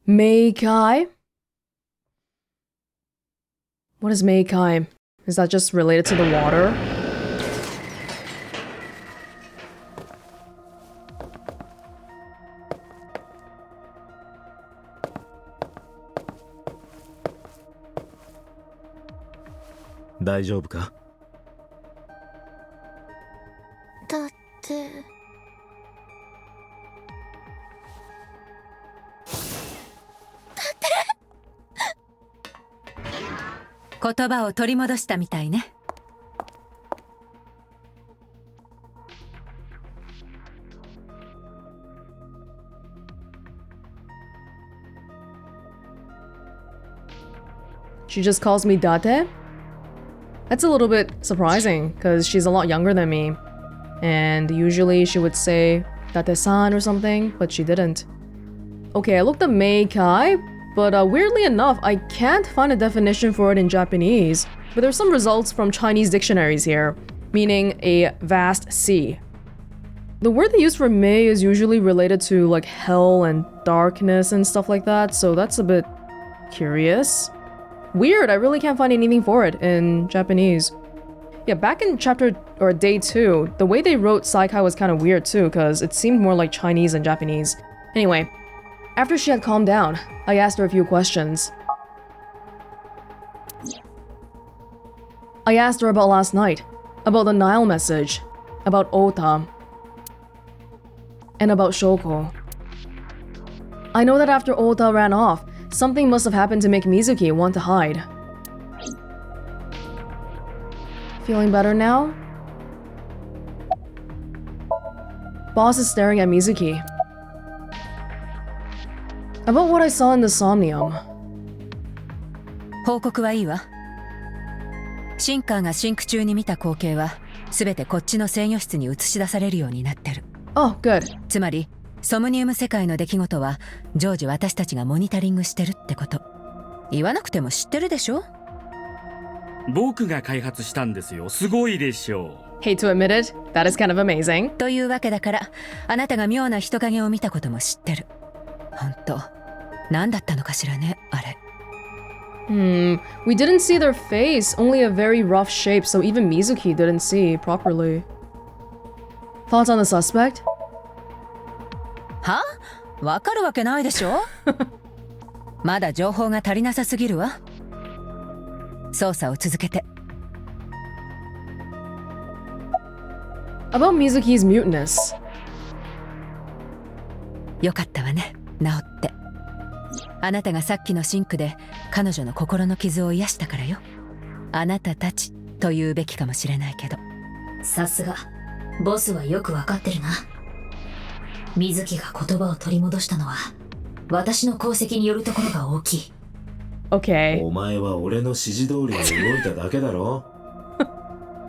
Meikai? What is Meikai? Is that just related to the water? Daijoubu ka? だって。言葉を取り戻したみたいね。She just calls me Date? That's a little bit surprising, because she's a lot younger than me. And usually she would say Date-san or something, but she didn't. Okay, I looked up Meikai, but weirdly enough, I can't find a definition for it in Japanese. But there's some results from Chinese dictionaries here, meaning a vast sea. The word they use for Mei is usually related to like hell and darkness and stuff like that, so that's a bit curious. Weird, I really can't find anything for it in Japanese. Yeah, back in chapter or day 2, the way they wrote Saikai was kind of weird too, because it seemed more like Chinese than Japanese. Anyway, after she had calmed down, I asked her a few questions. I asked her about last night, about the Nile message, about Ota, and about Shoko. I know that after Ota ran off, something must have happened to make Mizuki want to hide. Feeling better now? Boss is staring at Mizuki. About what I saw in the Somnium. 報告はいいわ。シンカーがシンク中に見た光景は全てこっちの制御室に映し出されるようになってる。Oh, good. つまりソムニウム世界の出来事は常時私たちがモニタリングしてるってこと。言わなくても知ってるでしょ。僕が開発したんですよ。すごいでしょう。 Hate to admit it, that is kind of amazing. というわけだからあなたが妙な人影を見たことも知ってる。本当何だったのかしらね、あれ。We didn't see their face, only a very rough shape, so even Mizuki didn't see properly. Thoughts on the suspect? は？わかるわけないでしょ。まだ情報が足りなさすぎるわ。捜査を続けて。About Mizuki's muteness. よかったわね、治って。あなたがさっきのシンクで彼女の心の傷を癒したからよ。あなたたちと言うべきかもしれないけど。さすがボスはよくわかってるな。水木が言葉を取り戻したのは私の功績によるところが大きい。Okay. お前は俺の指示通りに動いただけだろ。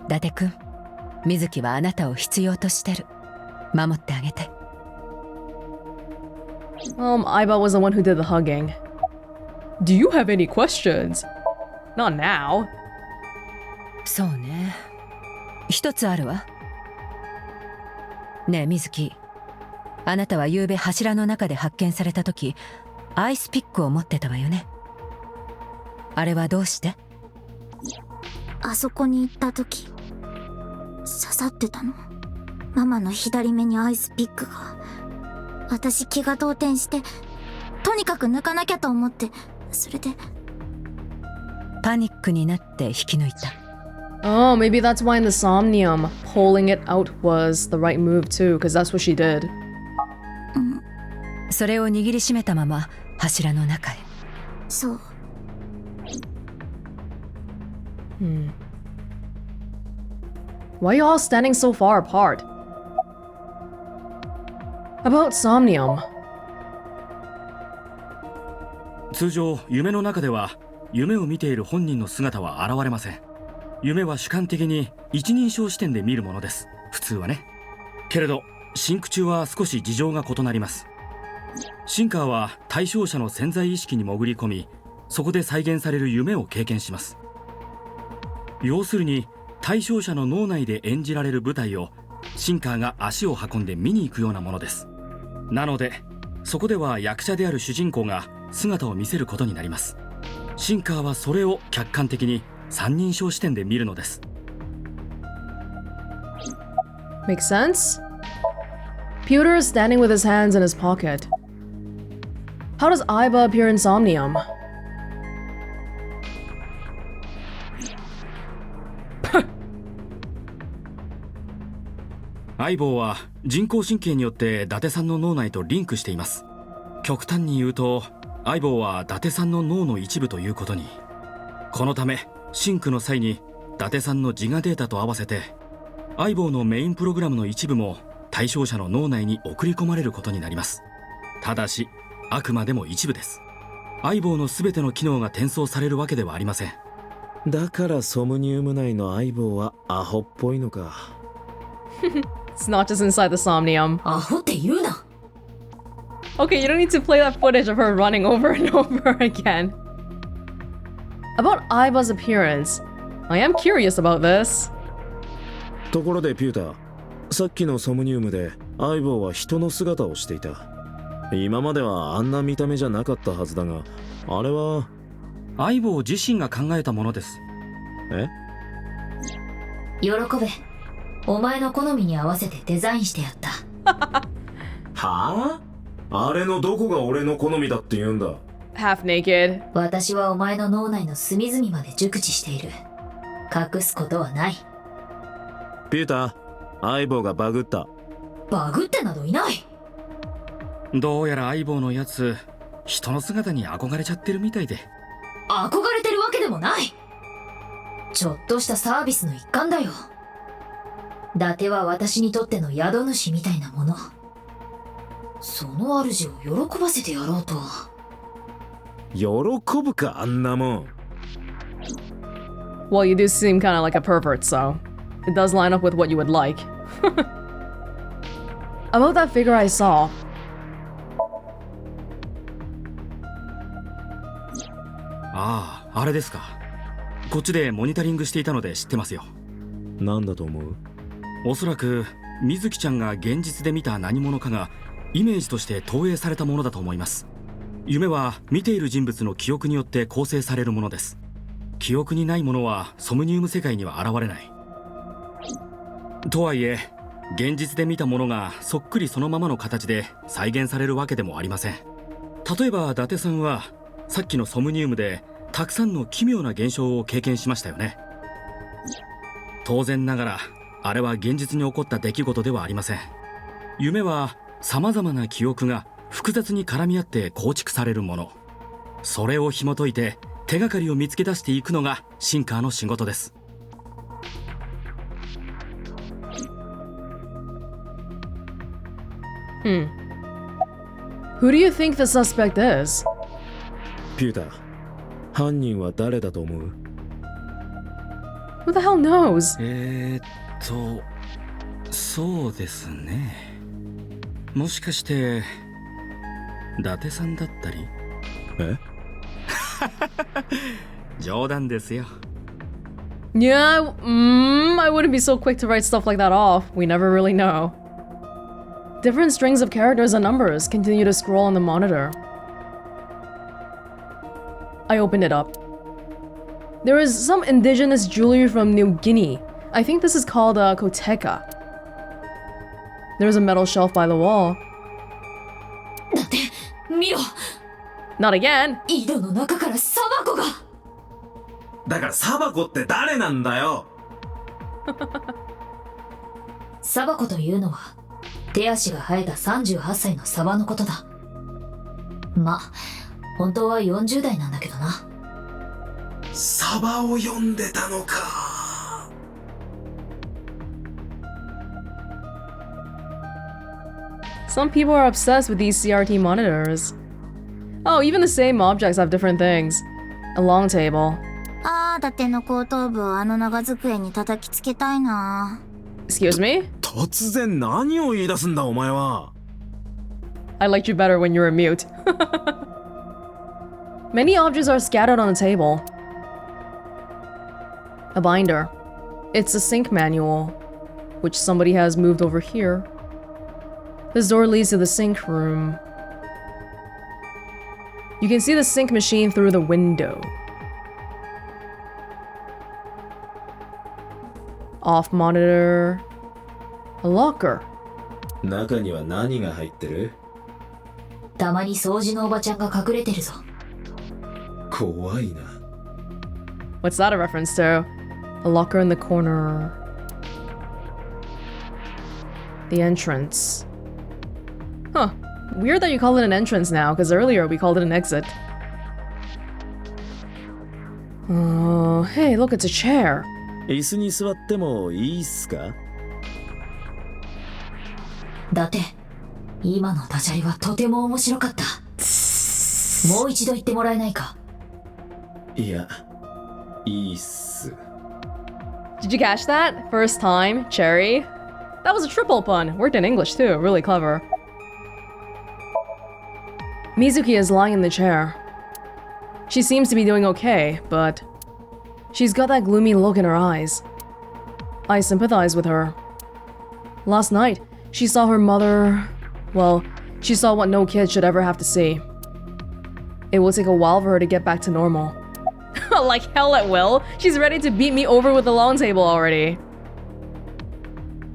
伊達くん、水木はあなたを必要としてる。守ってあげて。Aiba was the one who did the hugging. Do you have any questions? Not now. そうね。一つあるわ。ねえ水木、あなたは昨べ柱の中で発見された時アイスピックを持ってたわよね。あれはどうして？あそこに行った時刺さってたの。ママの左目にアイスピックが。私気が動転してとにかく抜かなきゃと思って、それでパニックになって引き抜いた。Oh, maybe that's why in the Somnium, pulling it out was the right move too, because that's what she did. それを握りしめたまま柱の中へ。そう。Why are you all standing so far apart? About Somnium. 通常夢の中では夢を見ている本人の姿は現れません。夢は主観的に一人称視点で見るものです。普通はね。けれどシンク中は少し事情が異なります。シンカーは対象者の潜在意識に潜り込み、そこで再現される夢を経験します。要するに対象者の脳内で演じられる舞台をシンカーが足を運んで見に行くようなものです。なのでそこでは役者である主人公が姿を見せることになります。シンカーはそれを客観的に三人称視点で見るのです。Makes sense? Pewter is standing with his hands in his pocket. How does Aiba appear in Somnium?相棒は人工神経によって伊達さんの脳内とリンクしています。極端に言うと相棒は伊達さんの脳の一部ということに。このためシンクの際に伊達さんの自我データと合わせて相棒のメインプログラムの一部も対象者の脳内に送り込まれることになります。ただしあくまでも一部です。相棒の全ての機能が転送されるわけではありません。だからソムニウム内の相棒はアホっぽいのか。It's not just inside the Somnium. アホって言うな。 Okay, you don't need to play that footage of her running over and over again. About Aiba's appearance, I am curious about this. ところでピューター、さっきのソムニウムで相棒は人の姿をしていた。今まではあんな見た目じゃなかったはずだが、あれは相棒自身が考えたものです。え？喜べ。お前の好みに合わせてデザインしてやった。はあ？あれのどこが俺の好みだって言うんだ。 Half naked. 私はお前の脳内の隅々まで熟知している。隠すことはない。ピューター、相棒がバグった。バグってなどいない。どうやら相棒のやつ人の姿に憧れちゃってるみたいで。憧れてるわけでもない。ちょっとしたサービスの一環だよ。伊達は私にとっての宿主みたいなもの。その主を喜ばせてやろうと。喜ぶか、あんなもん。Well, you do seem kind of like a pervert, so it does line up with what you would like. About that figure I saw. ああ、あれですか。こっちでモニタリングしていたので知ってますよ。なんだと思う？おそらく水木ちゃんが現実で見た何者かがイメージとして投影されたものだと思います。夢は見ている人物の記憶によって構成されるものです。記憶にないものはソムニウム世界には現れない。とはいえ現実で見たものがそっくりそのままの形で再現されるわけでもありません。例えば伊達さんはさっきのソムニウムでたくさんの奇妙な現象を経験しましたよね。当然ながらあれは現実に起こった出来事ではありません。夢は様々な記憶が複雑に絡み合って構築されるもの。それを紐解いて手がかりを見つけ出していくのがシンカーの仕事です。Who do you think the suspect is? ピューター、犯人は誰だと思う？ Who the hell knows? そうですね。もしかして伊達さんだったり？え？冗談ですよ。Yeah, I wouldn't be so quick to write stuff like that off. We never really know. Different strings of characters and numbers continue to scroll on the monitor. I opened it up. There is some indigenous jewelry from New Guinea. I think this is called a koteka. There's a metal shelf by the wall. だって見ろ。 Not again. 井戸の中からサバコが。だからサバコって誰なんだよ。サバコというのは手足が生えた38歳のサバのことだ。まあ本当は40代なんだけどな。サバを読んでたのか。Some people are obsessed with these CRT monitors. Oh, even the same objects have different things. A long table. ああ、伊達の後頭部をあの長机に叩きつけたいな。 Excuse me? 突然何を言い出すんだお前は。I liked you better when you were mute. Many objects are scattered on the table. A binder. It's a sink manual, which somebody has moved over here. This door leads to the sink room. You can see the sync machine through the window. Off monitor. A locker. 中には何が入ってる？たまに掃除のおばちゃんが隠れてるぞ。怖いな。What's that a reference to? A locker in the corner. The entrance. Huh. Weird that you call it an entrance now, because earlier we called it an exit. Oh, hey, look, it's a chair. 椅子に座ってもいいっすか？だって今のダジャレはとても面白かった。もう一度言ってもらえないか？いや、いいっす。 Did you catch that? First time, cherry. That was a triple pun. Worked in English too. Really clever. Mizuki is lying in the chair. She seems to be doing okay, but she's got that gloomy look in her eyes. I sympathize with her. Last night, she saw her mother... Well, she saw what no kid should ever have to see. It will take a while for her to get back to normal. Like hell it will. She's ready to beat me over with the long table already.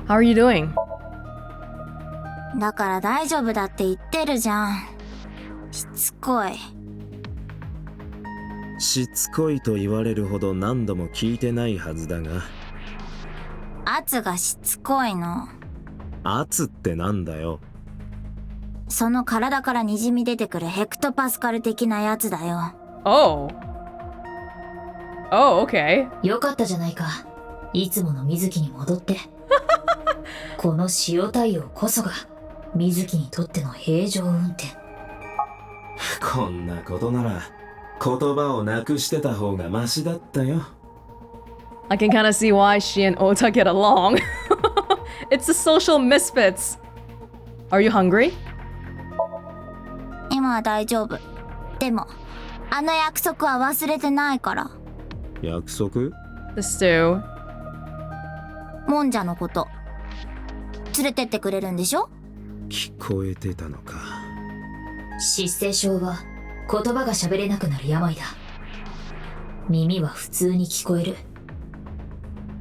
How are you doing? だから大丈夫だって言ってるじゃん。しつこい。しつこいと言われるほど何度も聞いてないはずだが。圧がしつこいの。圧ってなんだよ。その体からにじみ出てくるヘクトパスカル的なやつだよ。Oh. Oh, okay. よかったじゃないか。いつもの水木に戻って。この塩対応こそが水木にとっての平常運転。こんなことなら言葉をなくしてた方がマシだったよ。I can kind of see why she and Ota get along. It's the social misfits. Are you hungry? 今は大丈夫。でも、あの約束は忘れてないから。約束？ The stew. もんじゃのこと。連れてってくれるんでしょ？聞こえてたのか。失声症は言葉が喋れなくなる病だ。耳は普通に聞こえる。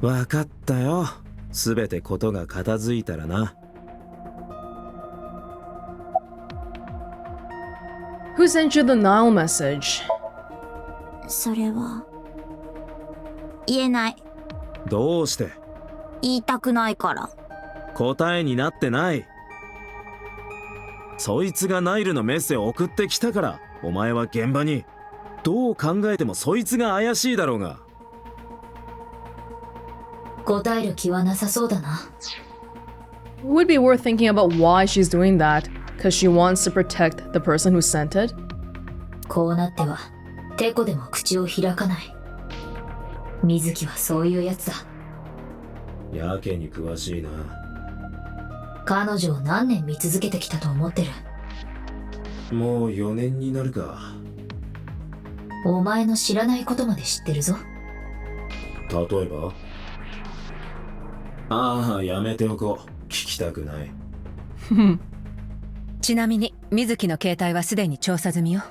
わかったよ。すべてことが片付いたらな。Who sent you the Nile message? それは言えない。どうして？言いたくないから。答えになってない。そいつがナイルのメッセを送ってきたから、お前は現場に。どう考えてもそいつが怪しいだろうが。答える気はなさそうだな。It would be worth thinking about why she's doing that, because she wants to protect the person who sent it. こうなってはテコでも口を開かない。水木はそういうやつだ。やけに詳しいな。彼女を何年見続けてきたと思ってる？もう4年になるか。お前の知らないことまで知ってるぞ。例えば？ああ、やめておこう。聞きたくない。ちなみに水木の携帯はすでに調査済みよ。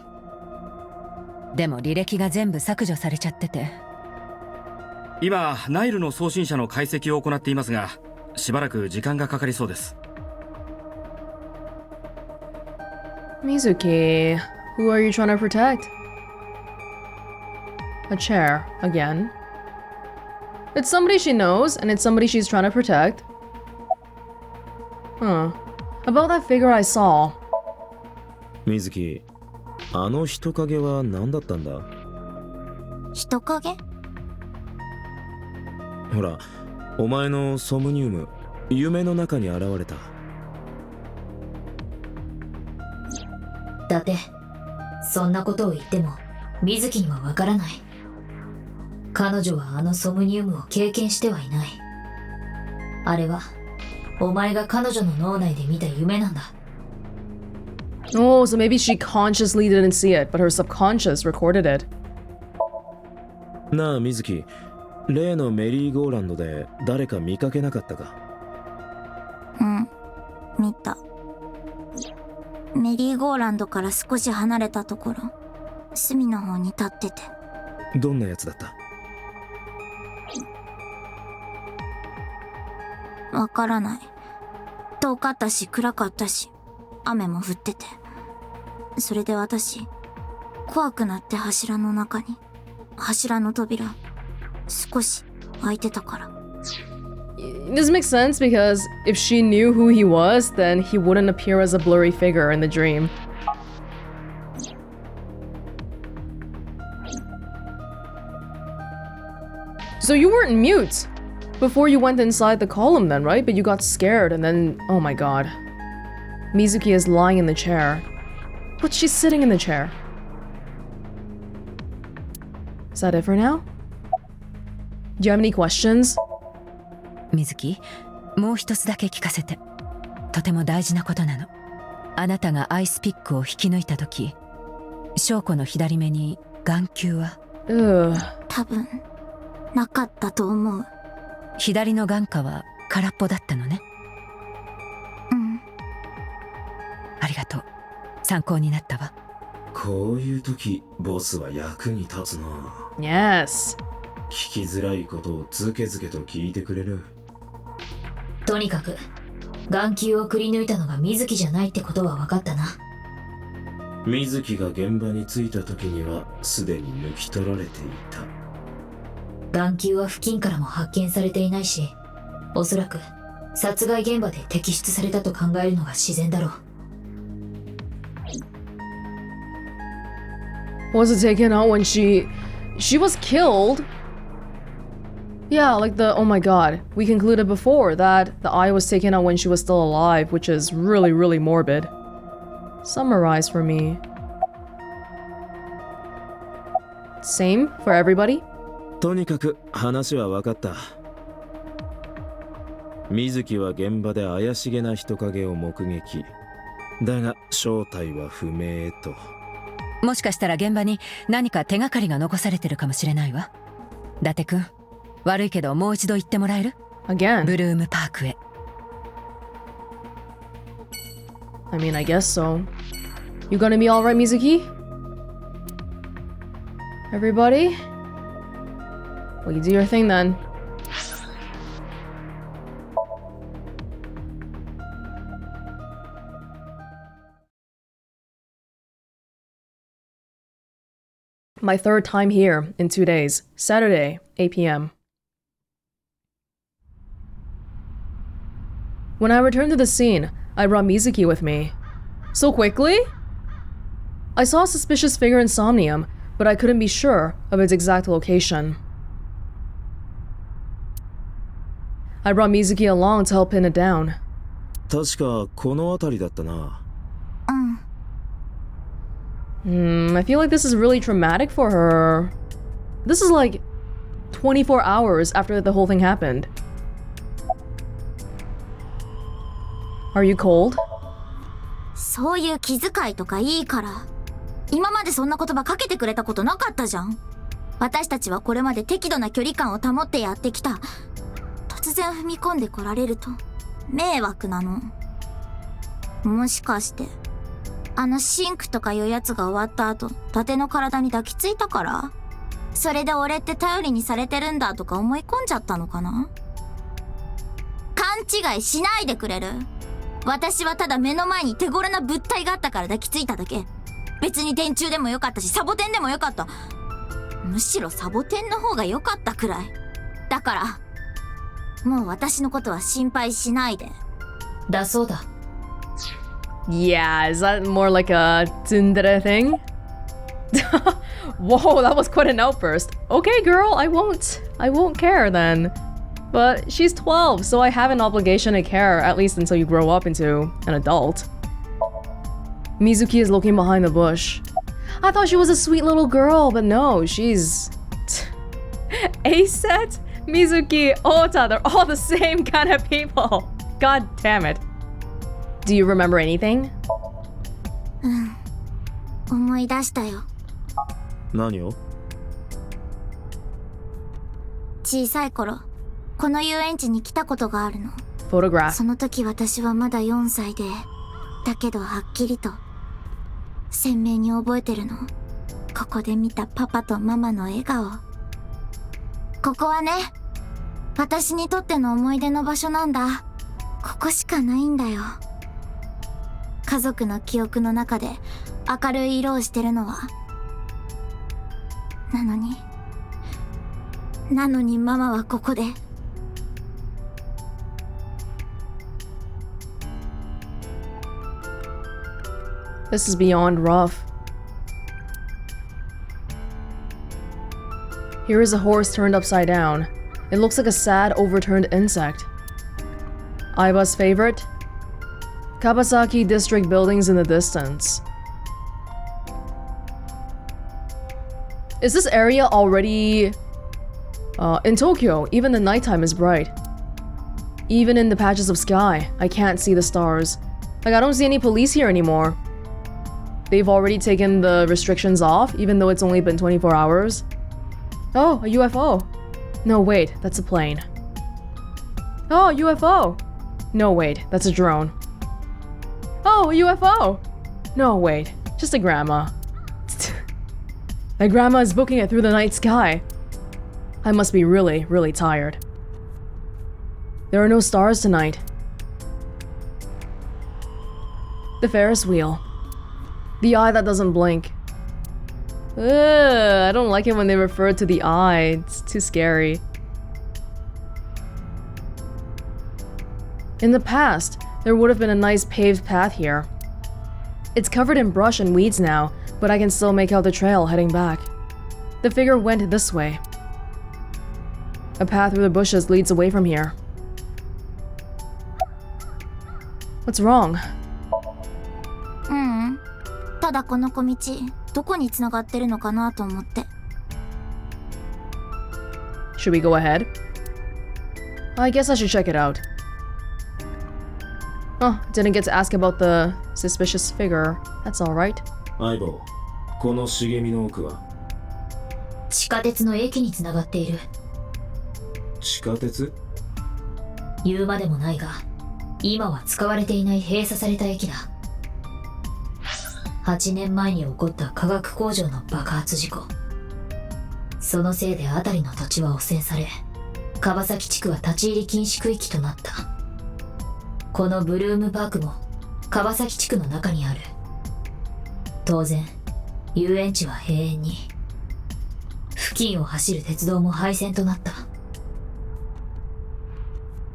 でも履歴が全部削除されちゃってて。今ナイルの送信者の解析を行っていますが、しばらく時間がかかりそうです。Mizuki, who are you trying to protect? A chair, again. It's somebody she knows, and it's somebody she's trying to protect. Huh. About that figure I saw. 水木、あの人影は何だったんだ？人影？ほら、お前のソムニウム、夢の中に現れた。だってそんなことを言っても水木にはわからない。彼女はあのソムニウムを経験してはいない。あれはお前が彼女の脳内で見た夢なんだ。Oh, so maybe she consciously didn't see it, but her subconscious recorded it. なあ水木、例のメリーゴーランドで誰か見かけなかったか？うん、見た。メリーゴーランドから少し離れたところ。隅の方に立ってて。どんなやつだった？わからない。遠かったし暗かったし、雨も降ってて。それで私、怖くなって柱の中に、柱の扉、少し開いてたから。This makes sense because if she knew who he was, then he wouldn't appear as a blurry figure in the dream. So you weren't mute before you went inside the column then, right? But you got scared and then, oh my god. Mizuki is lying in the chair. But she's sitting in the chair. Is that it for now? Do you have any questions? 水木、もう一つだけ聞かせて。とても大事なことなの。あなたがアイスピックを引き抜いた時、翔子の左目に眼球は？多分なかったと思う。左の眼下は空っぽだったのね。うん。ありがとう。参考になったわ。こういう時ボスは役に立つな。 Yes. 聞きづらいことをズケズケと聞いてくれる。とにかく眼球をくり抜いたのが水木じゃないってことは分かったな。水木が現場に着いた時にはすでに抜き取られていた。眼球は付近からも発見されていないし、おそらく殺害現場で摘出されたと考えるのが自然だろう。Was it taken out when she was killed? Yeah, like oh my god. We concluded before that the eye was taken out when she was still alive, which is really, really morbid. Summarize for me. Same for everybody? とにかく話は分かった。水木は現場で怪しげな人影を目撃。だが正体は不明と。もしかしたら現場に何か手がかりが残されてるかもしれないわ。伊達くん、悪いけどもう一度言ってもらえる？ Again. ブルームパークへ。I mean, I guess so. You gonna be alright, Mizuki? Everybody? Well, you do your thing then. My third time here in 2 days. Saturday, 8 p.m. When I returned to the scene, I brought Mizuki with me. So quickly? I saw a suspicious figure in Somnium, but I couldn't be sure of its exact location. I brought Mizuki along to help pin it down. 確かこの辺りだったな。I feel like this is really traumatic for her. This is like 24 hours after the whole thing happened. Are you cold? そういう気遣いとかいいから。今までそんな言葉かけてくれたことなかったじゃん。私たちはこれまで適度な距離感を保ってやってきた。突然踏み込んでこられると迷惑なの。もしかしてあのシンクとかいうやつが終わった後、伊達の体に抱きついたから？それで俺って頼りにされてるんだとか思い込んじゃったのかな？勘違いしないでくれる？私はただ目の前に手頃な物体があったから抱きついただけ。別に電柱でもよかったし、サボテンでもよかった。むしろサボテンの方がよかったくらい。だから、もう私のことは心配しないで。だそうだ。Yeah, is that more like a tsundere thing? Whoa, that was quite an outburst. Okay, girl, I won't care then. But she's 12, so I have an obligation to care, at least until you grow up into an adult. Mizuki is looking behind the bush. I thought she was a sweet little girl, but no, she's... A-set? Mizuki, Ota, they're all the same kind of people. God damn it. Do you remember anything? 思い出したよ。何を？小さい頃、この遊園地に来たことがあるの。Photograph. その時私はまだ4歳で、だけどはっきりと鮮明に覚えてるの。ここで見たパパとママの笑顔。ここはね、私にとっての思い出の場所なんだ。ここしかないんだよ。家族の記憶の中で明るい色をしてるのは。なのにママはここで。This is beyond rough. Here is a horse turned upside down. It looks like a sad, overturned insect. Aiba's favorite? Kawasaki district buildings in the distance. Is this area already... in Tokyo, even the nighttime is bright. Even in the patches of sky, I can't see the stars. Like, I don't see any police here anymore. They've already taken the restrictions off, even though it's only been 24 hours. Oh, a UFO. No, wait, that's a plane. Oh, a UFO. No, wait, that's a drone. Oh, a UFO. No, wait, just a grandma. My grandma is booking it through the night sky. I must be really, really tired. There are no stars tonight. The Ferris wheel. The eye that doesn't blink. Ugh, I don't like it when they refer to the eye. It's too scary. In the past, there would have been a nice paved path here. It's covered in brush and weeds now, but I can still make out the trail heading back. The figure went this way. A path through the bushes leads away from here. What's wrong? ただこの小道、どこに繋がってるのかなと思って。Should we go ahead? I guess I should check it out. Oh, didn't get to ask about the suspicious figure. That's alright. 相棒、この茂みの奥は地下鉄の駅につながっている。地下鉄？言うまでもないが、今は使われていない閉鎖された駅だ。8年前に起こった化学工場の爆発事故。そのせいで辺りの土地は汚染され、川崎地区は立ち入り禁止区域となった。このブルームパークも川崎地区の中にある。当然、遊園地は閉園に。付近を走る鉄道も廃線となった。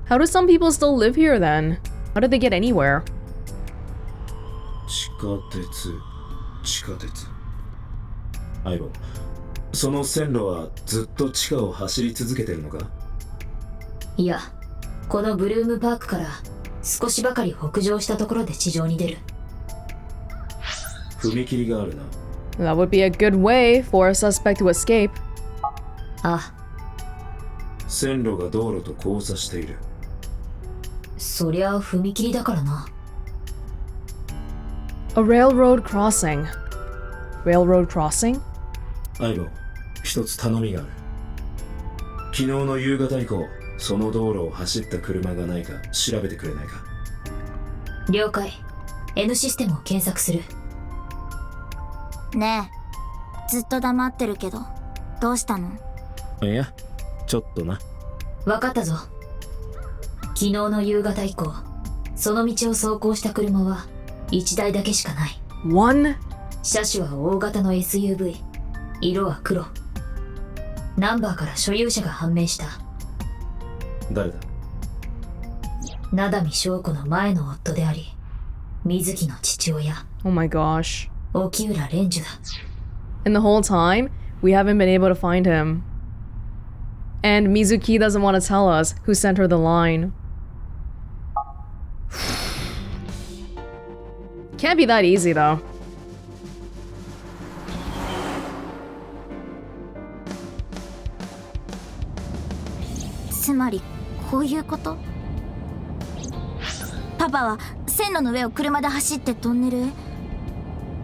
How do some people still live here then? How did they get anywhere? 地下鉄。相棒、その線路はずっと地下を走り続けてるのか？いや、このブルームパークから少しばかり北上したところで地上に出る。踏切があるな。That would be a good way for a suspect to escape. あ、線路が道路と交差している。そりゃ踏切だからな。A railroad crossing. Railroad crossing? 相棒、一つ頼みがある。昨日の夕方以降、その道路を走った車がないか調べてくれないか？了解。N システムを検索する。ねえ、ずっと黙ってるけど、どうしたの？いや、ちょっとな。わかったぞ。昨日の夕方以降、その道を走行した車は1台だけしかない。One? 車種は大型の SUV。色は黒。ナンバーから所有者が判明した。誰だ？灘見翔子の前の夫であり、水木の父親。Oh my gosh. 沖浦蓮樹だ。 And the whole time, we haven't been able to find him. And Mizuki doesn't want to tell us who sent her the line. Can't be that easy though. つまりこういうこと？パパは線路の上を車で走ってトンネルへ。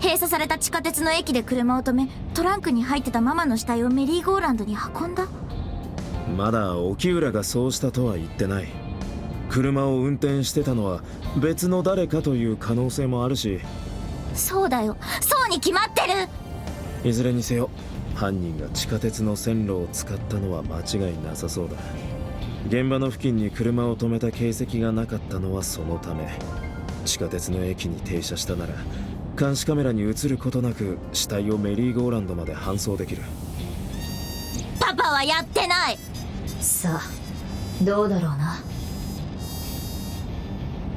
閉鎖された地下鉄の駅で車を止め、トランクに入ってたママの死体をメリーゴーランドに運んだ。まだ沖浦がそうしたとは言ってない。車を運転してたのは別の誰かという可能性もあるし。そうだよ、そうに決まってる。いずれにせよ犯人が地下鉄の線路を使ったのは間違いなさそうだ。現場の付近に車を止めた形跡がなかったのはそのため、地下鉄の駅に停車したなら監視カメラに映ることなく死体をメリーゴーランドまで搬送できる。パパはやってない。さあどうだろうな。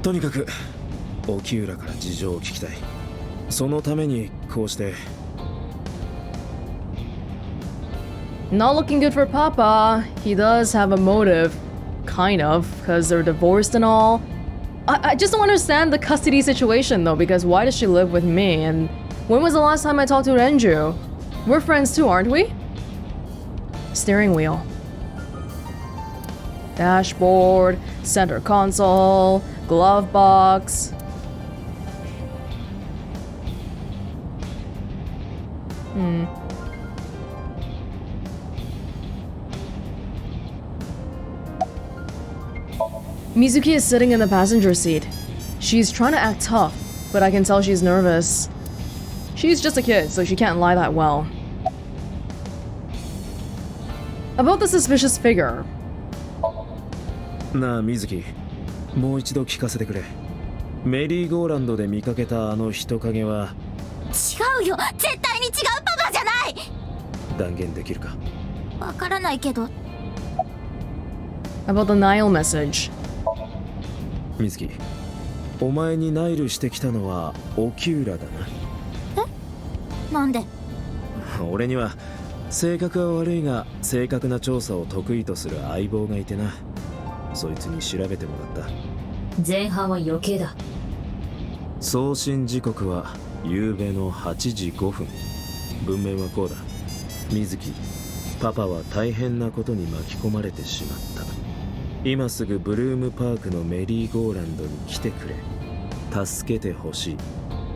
とにかく沖浦から事情を聞きたい。そのためにこうして。 Not looking good for Papa. He does have a motive. Kind of, because they're divorced and all. I just don't understand the custody situation though, because why does she live with me? And when was the last time I talked to Renju? We're friends too, aren't we? Steering wheel. Dashboard, center console, glove box. Mizuki is sitting in the passenger seat. She's trying to act tough, but I can tell she's nervous. She's just a kid, so she can't lie that well. About the suspicious figure. なあ水木、もう一度聞かせてくれ。メリーゴーランドで見かけたあの人影は。違うよ、絶対に違うパパじゃない。断言できるか。わからないけど。 About the Nile message. 水木、お前にナイルしてきたのは沖浦だな。え？なんで？俺には性格は悪いが正確な調査を得意とする相棒がいてな。そいつに調べてもらった。前半は余計だ。送信時刻は夕べの8時5分。文面はこうだ。水木、パパは大変なことに巻き込まれてしまった。今すぐブルームパークのメリーゴーランドに来てくれ。助けてほしい。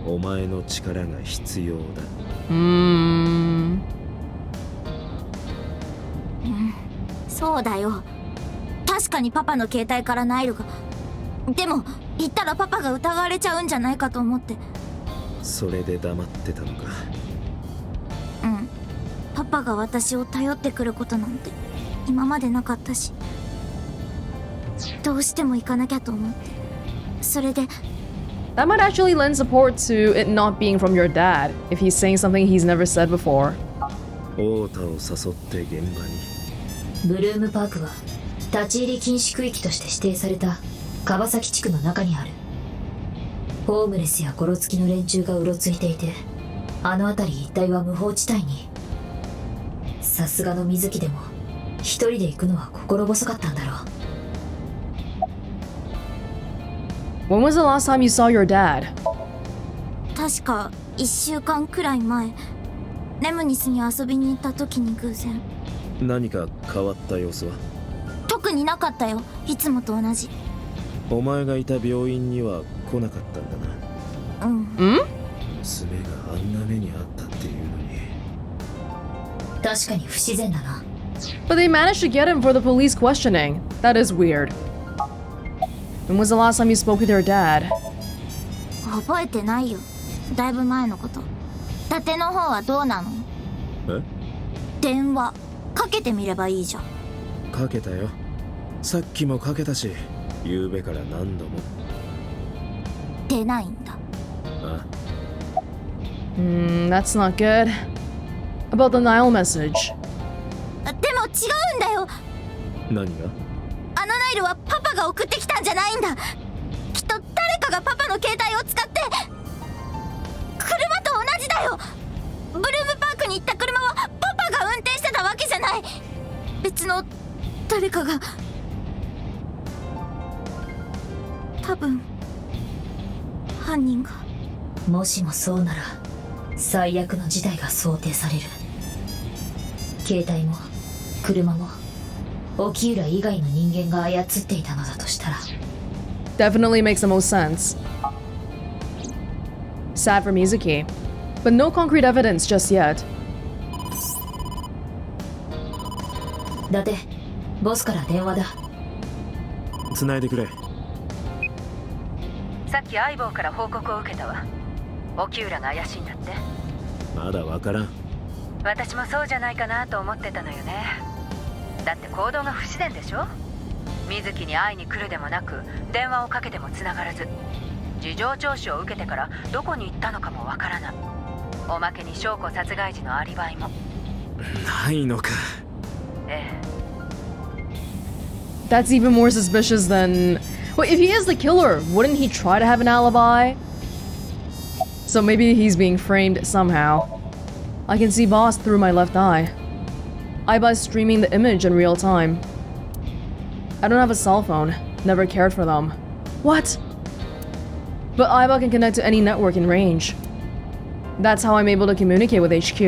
お前の力が必要だ。そうだよ。確かにパパの携帯からナイルが。でも言ったらパパが疑われちゃうんじゃないかと思って。それで黙ってたのか。うん。パパが私を頼ってくることなんて今までなかったし、どうしても行かなきゃと思って。それで That might actually lend support to it not being from your dad, if he's saying something he's never said before. 太田を誘って現場に。ブルームパークは立ち入り禁止区域として指定された川崎地区の中にある。ホームレスやゴロつきの連中がうろついていて、あの辺り一帯は無法地帯に。さすがの水木でも一人で行くのは心細かったんだろう。 When was the last time you saw your dad? 確か1週間くらい前、レムニスに遊びに行った時に偶然。何か変わった様子は？特になかったよ、いつもと同じ。お前がいた病院には来なかったんだな。うん。娘があんな目にあったっていうのに。確かに不自然だな。 But they managed to get him for the police questioning. That is weird. When was the last time you spoke with your dad? 覚えてないよ、だいぶ前のこと。伊達の方はどうなの？え？電話かけてみればいいじゃん。かけたよ。さっきもかけたし、夕べから何度も。出ないんだ。あ、That's not good. About the Nile message. でも違うんだよ。何が？あのナイルはパパが送ってきたんじゃないんだ。きっと誰かがパパの携帯を使って。車と同じだよ。ブルームパークに行った車はパパが運転してたわけじゃない。別の誰かが。多分犯人が。もしもそうなら最悪の事態が想定される。携帯も車も沖浦以外の人間が操っていたのだとしたら。 Definitely makes the most sense. Sad for Mizuki, but no concrete evidence just yet. だってボスから電話だ。繋いでくれ。さっき相棒から報告を受けたわ。沖浦が怪しいんだって。まだわからん。私もそうじゃないかなと思ってたのよね。だって行動が不自然でしょ。水木に会いに来るでもなく電話をかけても繋がらず、事情聴取を受けてからどこに行ったのかもわからない。おまけに翔子殺害時のアリバイもないのか。ええ。 That's even more suspicious than... Wait, if he is the killer, wouldn't he try to have an alibi? So maybe he's being framed somehow. I can see Boss through my left eye. Aiba's streaming the image in real time. I don't have a cell phone. Never cared for them. What? But Aiba can connect to any network in range. That's how I'm able to communicate with HQ.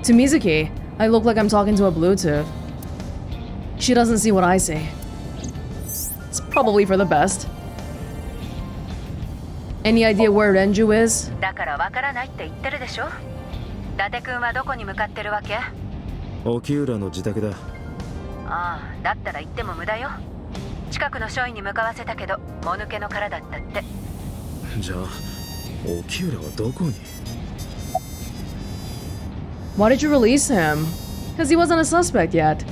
To Mizuki, I look like I'm talking to a Bluetooth. She doesn't see what I see. It's probably for the best. Any idea where Renju is? だからわからないって言ってるでしょ。伊達くんはどこに向かってるわけ？沖浦の自宅だ。ああ、だったら行っても無駄よ。近くの署員に向かわせたけど、もぬけの殻だったって。じゃあ沖浦はどこに？ Why did you release him? Because he wasn't a suspect yet.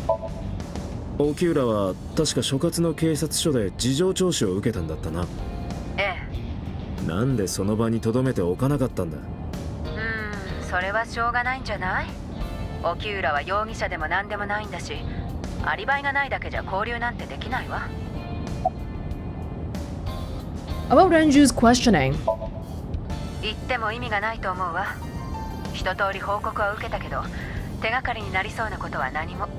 沖浦は確か所轄の警察署で事情聴取を受けたんだったな。ええ。なんでその場に留めておかなかったんだ。それはしょうがないんじゃない？沖浦は容疑者でも何でもないんだし、アリバイがないだけじゃ交流なんてできないわ。About Renju's questioning. 言っても意味がないと思うわ。一通り報告は受けたけど、手がかりになりそうなことは何も。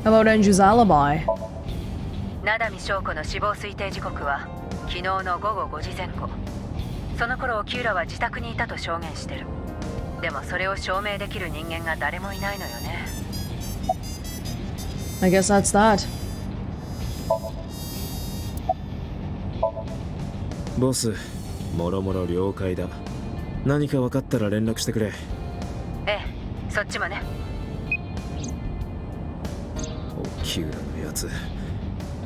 About Renju's alibi. 灘見翔子の死亡推定時刻は昨日の午後5時前後。その頃沖浦は自宅にいたと証言してる。でもそれを証明できる人間が誰もいないのよね。I guess that's that. ボス、もろもろ了解だ。何か分かったら連絡してくれ。ええ、そっちもね。沖浦のやつ、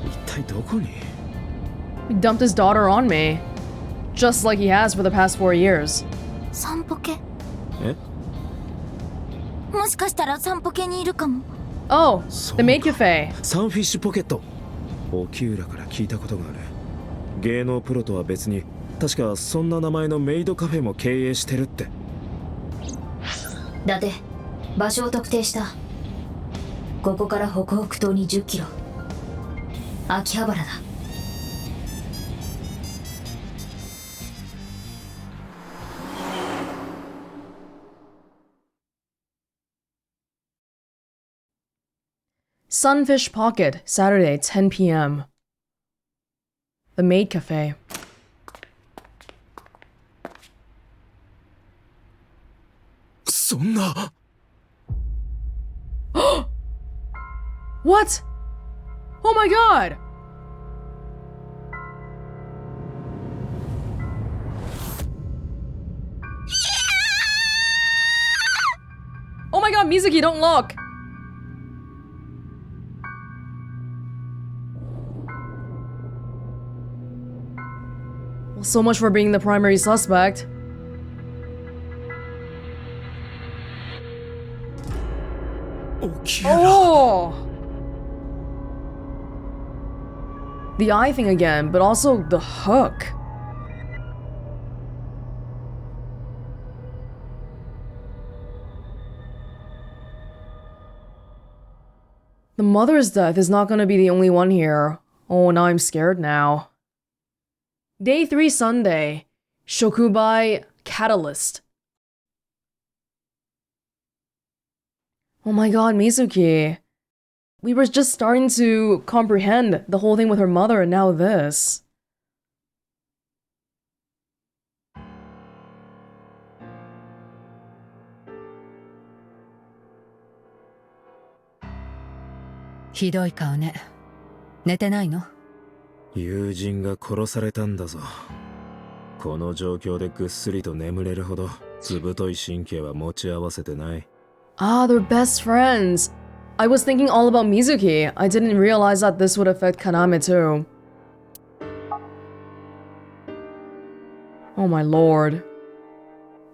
一体どこに？ He dumped his daughter on me. Just like he has for the past 4 years. 散歩系え？もしかしたら散歩系にいるかも。 Oh, そう the か。 maid cafe. サンフィッシュポケット。沖浦から聞いたことがある。芸能プロとは別に確かそんな名前のメイドカフェも経営してるって。伊達、場所を特定した。ここから北北東に10キロ。秋葉原だ。Sunfish Pocket, Saturday, 10 p.m. The Maid Cafe. What? Oh my god! Oh my god, Mizuki, don't look! Well, so much for being the primary suspect. Oh! The eye thing again, but also the hook. The mother's death is not gonna be the only one here. Oh, now I'm scared now. Day 3 Sunday. Shokubai Catalyst. Oh my god, Mizuki. We were just starting to comprehend the whole thing with her mother and now this.ひどい顔ね。寝てないの？友人が殺されたんだぞ。この状況でぐっすりと眠れるほどずぶとい神経は持ち合わせてない。Ah, they're best friends. I was thinking all about Mizuki. I didn't realize that this would affect Kaname too. Oh my lord.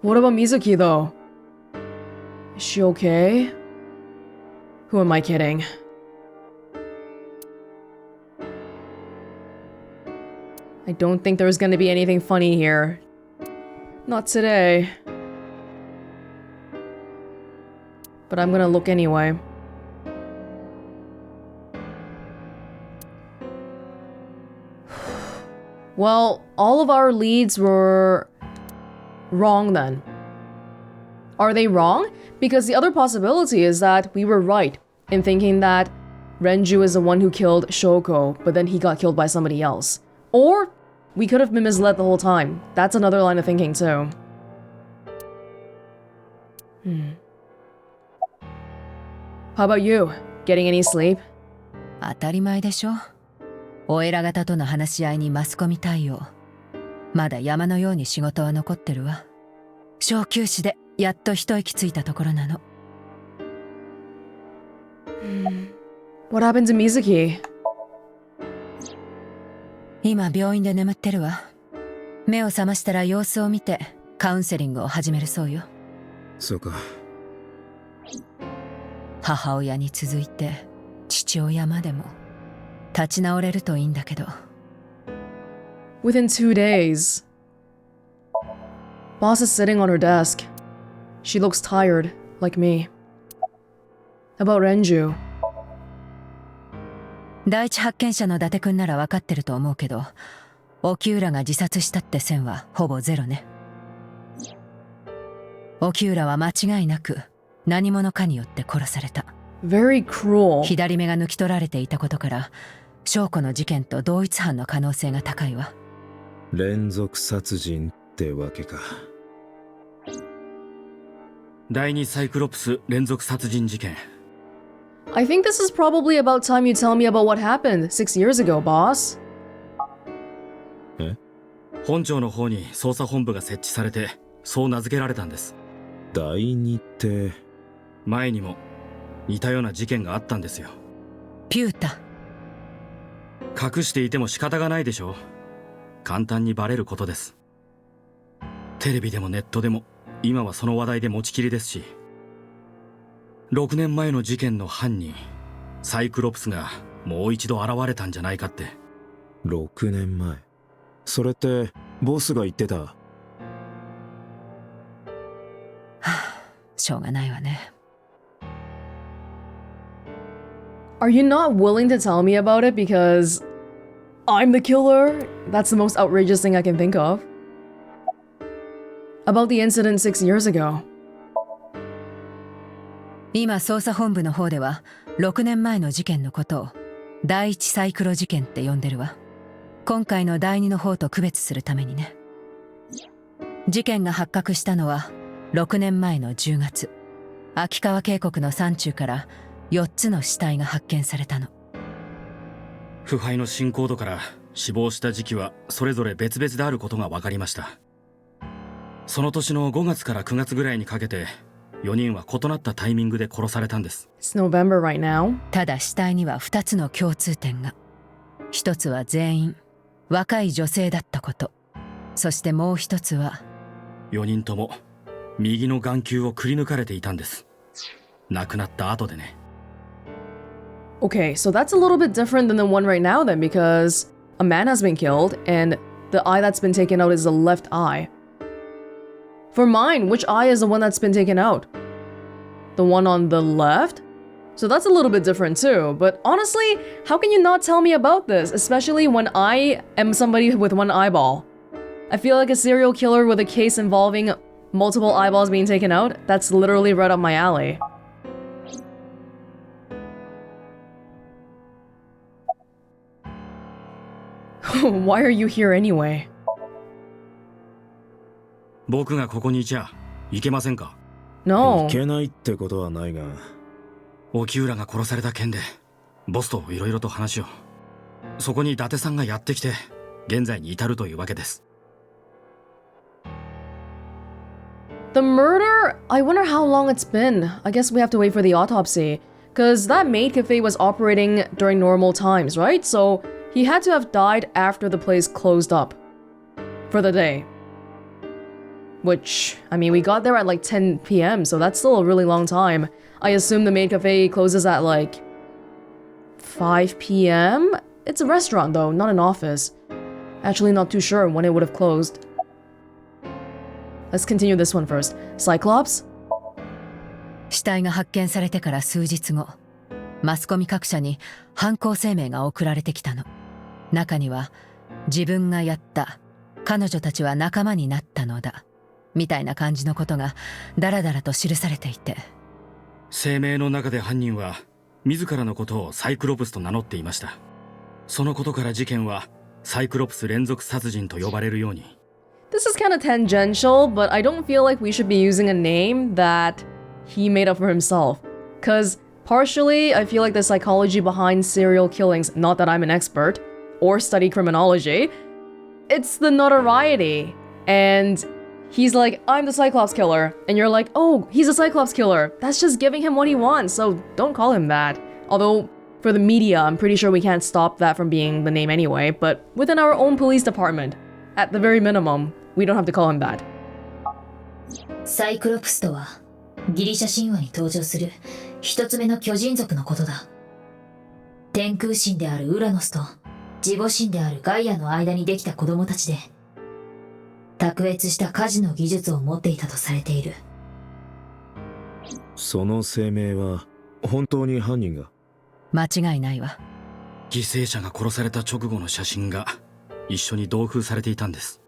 What about Mizuki though? Is she okay? Who am I kidding? I don't think there's gonna be anything funny here. Not today. But I'm gonna look anyway. Well, all of our leads were wrong then. Are they wrong? Because the other possibility is that we were right in thinking that Renju is the one who killed Shoko, but then he got killed by somebody else. Or we could have been misled the whole time. That's another line of thinking too. How about you? Getting any sleep? 当たり前でしょ。お偉方との話し合いにマスコミ対応。まだ山のように仕事は残ってるわ。小休止でやっと一息ついたところなの。What happened to Mizuki? 今病院で眠ってるわ。目を覚ましたら様子を見てカウンセリングを始めるそうよ。そうか。母親に続いて父親までも立ち直れるといいんだけど。Within 2 days. Boss is sitting on her desk. She looks tired, like me. About Renju. 第一発見者の伊達くんなら分かってると思うけど、沖浦が自殺したって線はほぼゼロね。沖浦は間違いなく何者かによって殺された。Very cruel. 左目が抜き取られていたことから翔子の事件と同一犯の可能性が高いわ。連続殺人ってわけか。第2サイクロプス連続殺人事件。I think this is probably about time you tell me about what happened 6 years ago, boss. 本庁の方に捜査本部が設置されてそう名付けられたんです。第2って。前にも似たような事件があったんですよ。ピュータ。隠していても仕方がないでしょう。簡単にバレることです。テレビでもネットでも今はその話題で持ちきりですし、6年前の事件の犯人サイクロプスがもう一度現れたんじゃないかって。6年前。それってボスが言ってた。しょうがないわね。Are you not willing to tell me about it because I'm the killer? That's the most outrageous thing I can think of. About the incident 6 years ago. 今捜査本部の方では6年前の事件のことを第一サイクロ事件って呼んでるわ。今回の第2の方と区別するためにね。事件が発覚したのは6年前の10月、秋川渓谷の山中から4つの死体が発見されたの。腐敗の進行度から死亡した時期はそれぞれ別々であることが分かりました。その年の5月から9月ぐらいにかけて4人は異なったタイミングで殺されたんです。 It's November right now. ただ死体には2つの共通点が。一つは全員若い女性だったこと。そしてもう一つは4人とも右の眼球をくり抜かれていたんです。亡くなった後でね。Okay, so that's a little bit different than the one right now then, because a man has been killed and the eye that's been taken out is the left eye. For mine, which eye is the one that's been taken out? The one on the left? So that's a little bit different too, but honestly, how can you not tell me about this, especially when I am somebody with one eyeball? I feel like a serial killer with a case involving multiple eyeballs being taken out, that's literally right up my alley. Why are you here anyway? 僕がここにいちゃいけませんか？ No. いけないってことはないが。沖浦が殺された件でボスといろいろと話を。そこに伊達さんがやってきて現在に至るというわけです。The murder? I wonder how long it's been. I guess we have to wait for the autopsy. Cause that maid cafe was operating during normal times, right? So he had to have died after the place closed up for the day. Which, I mean, we got there at like 10 p.m., so that's still a really long time. I assume the maid cafe closes at like 5 p.m.? It's a restaurant though, not an office. Actually not too sure when it would have closed. Let's continue this one first. Cyclops? 死体が発見されてから数日後、マスコミ各社に犯行声明が送られてきたの。中には、自分がやった、彼女たちは仲間になったのだ、みたいな感じのことがダラダラと記されていて。声明の中で犯人は、自らのことをサイクロプスと名乗っていました。そのことから事件は、サイクロプス連続殺人と呼ばれるように。This is kind of tangential, but I don't feel like we should be using a name that he made up for himself. Cause partially, I feel like the psychology behind serial killings, not that I'm an expert, or study criminology, it's the notoriety. And he's like, I'm the Cyclops killer. And you're like, oh, he's a Cyclops killer. That's just giving him what he wants, so don't call him that. Although, for the media, I'm pretty sure we can't stop that from being the name anyway, but within our own police department, at the very minimum, we don't have to call him that. サイクロプスとはギリシャ神話に登場する一つ目の巨人族のことだ。天空神であるウラノスと自母神であるガイアの間にできた子供たちで卓越した家事の技術を持っていたとされている。その声明は本当に犯人が？間違いないわ。犠牲者が殺された直後の写真が一緒に同封されていたんです。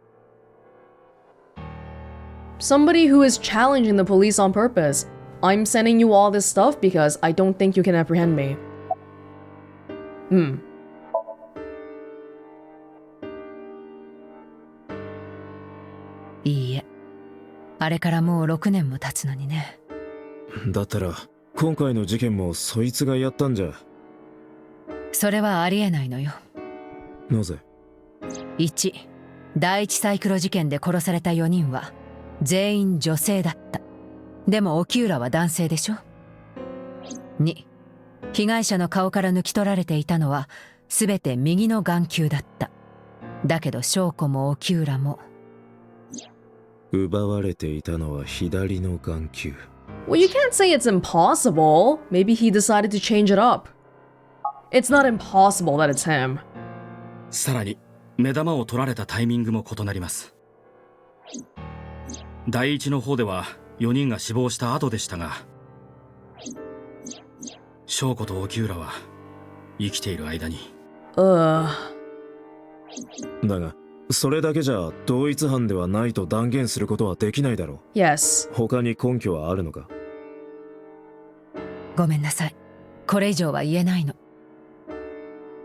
Somebody who is challenging the police on purpose. I'm sending you all this stuff because I don't think you can apprehend me. いいえ。あれからもう6年も経つのにね。だったら今回の事件もそいつがやったんじゃ。それはありえないのよ。なぜ？ 1. 第一サイクロ事件で殺された4人は全員女性だった。でも沖浦は男性でしょ。2. 被害者の顔から抜き取られていたのは全て右の眼球だった。だけど翔子も沖浦も奪われていたのは左の眼球。Well, you can't say it's impossible. Maybe he decided to change it up. It's not impossible that it's him. さらに目玉を取られたタイミングも異なります。第一の方では4人が死亡した後でしたが、翔子と沖浦は生きている間に。だがそれだけじゃ同一犯ではないと断言することはできないだろう。 Yes. 他に根拠はあるのか？ごめんなさい。これ以上は言えないの。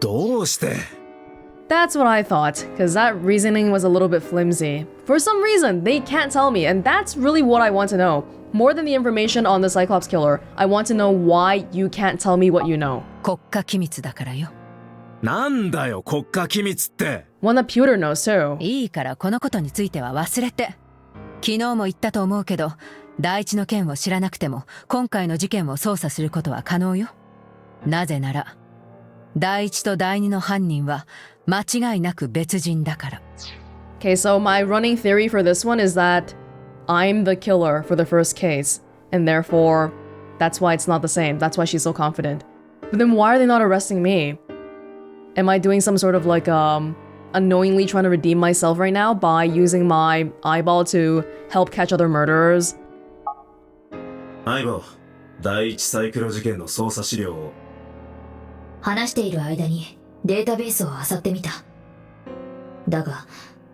どうして？ That's what I thought, because that reasoning was a little bit flimsy. For some reason, they can't tell me, and that's really what I want to know. More than the information on the Cyclops killer, I want to know why you can't tell me what you know. 国家機密だからよ。なんだよ国家機密って。One that Pewter knows too. いいからこのことについては忘れて。昨日も言ったと思うけど、第一の件を知らなくても今回の事件を捜査することは可能よ。なぜなら第一と第二の犯人は間違いなく別人だから。 Okay, so my running theory for this one is that I'm the killer for the first case, and therefore that's why it's not the same. That's why she's so confident. But then why are they not arresting me? Am I doing some sort of like unknowingly trying to redeem myself right now by using my eyeball to help catch other murderers? 相棒、第一サイクロ事件の捜査資料を。話している間にデータベースを漁ってみた。だが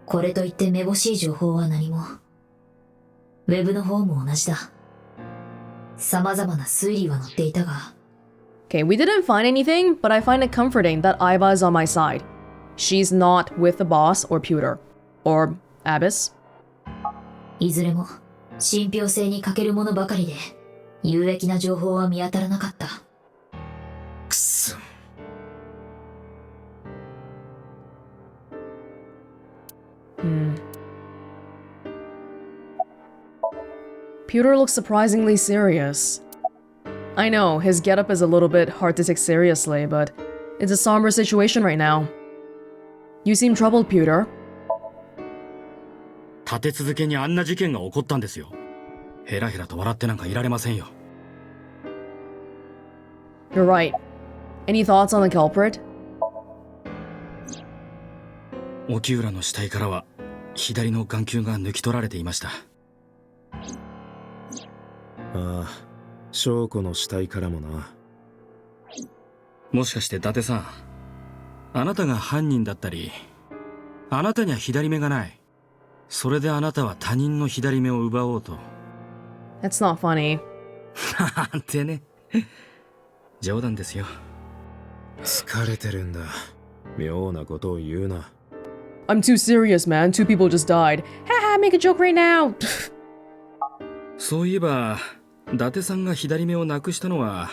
これといってめぼしい情報は何も。ウェブの方も同じだ。様々な推理は載っていたが。Okay, we didn't find anything, but I find it comforting that Aiba is on my side. She's not with the boss or Pewter. Or Abyss. いずれも信憑性に欠けるものばかりで有益な情報は見当たらなかった。くそ。Pewter looks surprisingly serious. I know, his getup is a little bit hard to take seriously, but it's a somber situation right now. You seem troubled, Pewter. 立て続けにあんな事件が起こったんですよ。ヘラヘラと笑ってなんかいられませんよ。 You're right. Any thoughts on the culprit? 沖浦の死体からは左の眼球が抜き取られていました。ああ、翔子の死体からもな。もしかして伊達さん、あなたが犯人だったり、あなたには左目がない、それであなたは他人の左目を奪おうと。 That's not funny. なんてね。冗談ですよ。疲れてるんだ。妙なことを言うな。I'm too serious, man. 2 people just died. Haha, make a joke right now. そういえば伊達さんが左目をなくしたのは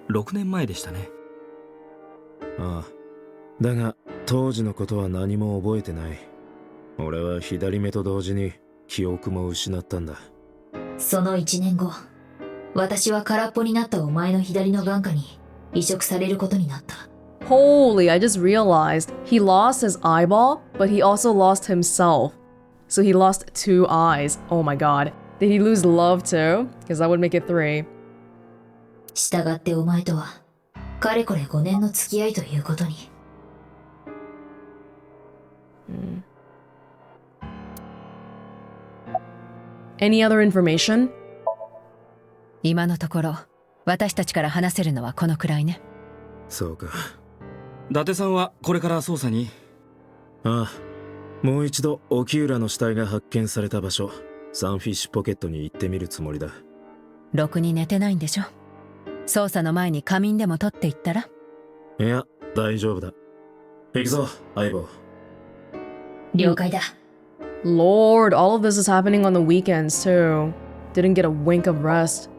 6年前でしたね。ああ。だが、当時のことは何も覚えてない。俺は左目と同時に記憶も失ったんだ。その1年後、私は空っぽになったお前の左の眼下に移植されることになった。 Holy, I just realized he lost his eyeball, but he also lost himself. So he lost 2 eyes. Oh my god. Did he lose love too? Because that would make it 3. 従ってお前とはかれこれ5年の付き合いということに。Any other information? 今のところ私たちから話せるのはこのくらいね。そうか。伊達さんはこれから捜査に？ああ。もう一度沖浦の死体が発見された場所、サンフィッシュポケットに行ってみるつもりだ。ろくに寝てないんでしょ。捜査の前に仮眠でも取っていったら？いや、大丈夫だ。行くぞ、相棒。了解だ。Lord, all of this is happening on the weekends too. Didn't get a wink of rest.